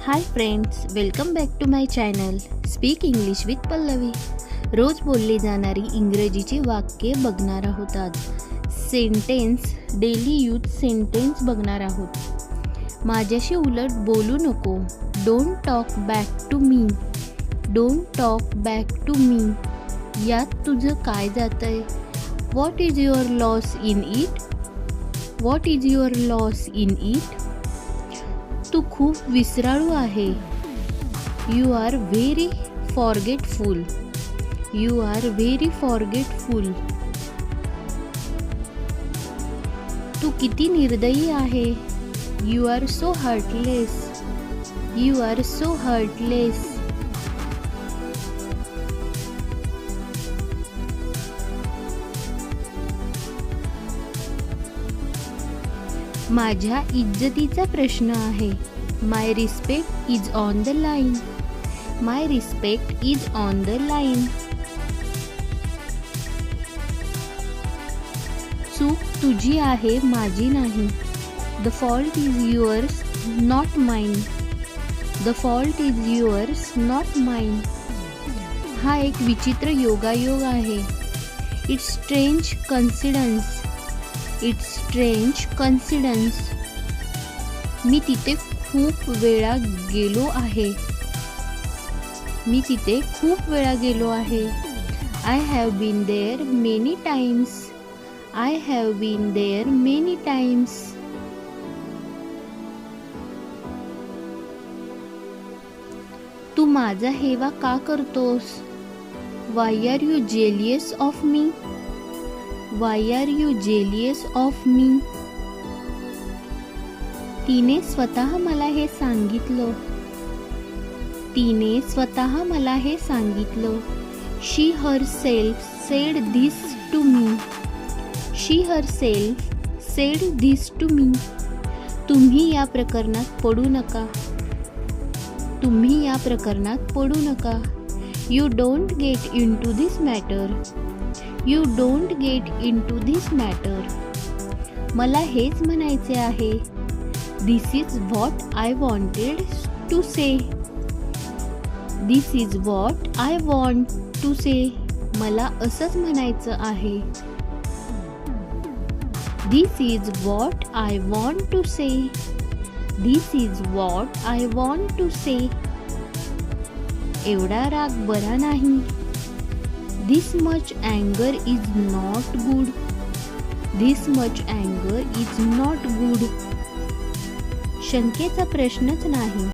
High friends, welcome back to my channel speak English with Pallavi. रोज बोलली जाणारी इंग्रजीची वाक्ये बघणार आहोत. आज सेंटेन्स, डेली यूज सेंटेन्स बघणार आहोत. माझ्याशी उलट बोलू नको. Don't talk back to me. Don't talk back to me. यात तुझं काय जातंय? What is your loss in it? What is your loss in it? तू खूप विसराळू आहे. You are very forgetful. You are very forgetful. तू किती निर्दयी आहे. You are so heartless. You are so heartless. माझ्या इज्जतीचा प्रश्न आहे. My respect is on the line. My respect is on the line. चूक तुझी आहे, माझी नाही. The fault is yours, not mine. The fault is yours, not mine. हा एक विचित्र योगायोग आहे. It's strange coincidence. It's strange coincidence. मी तिथे खूप वेळा गेलो आहे. मी तिथे खूप वेळा गेलो आहे. I have been there many times. I have been there many times. तू माझा हेवा का करतोस? Why are you jealous of me? Why are you jealous of me? तिने स्वतः मला हे सांगितलं. तिने स्वतः मला हे सांगितलं. She herself said this to me. She herself said this to me. तुम्ही या प्रकरणात पडू नका. तुम्ही या प्रकरणात पडू नका. You don't get into this matter. You don't get into this matter. मला हेच म्हणायचे आहे. This is what I wanted to say. This is what I want to say. मला असंच म्हणायचं आहे. This is what I want to say. This is what I want to say. एवढा राग बरा नाही. This much anger is not good. This much anger is not good. शंकेचा प्रश्नच नाही.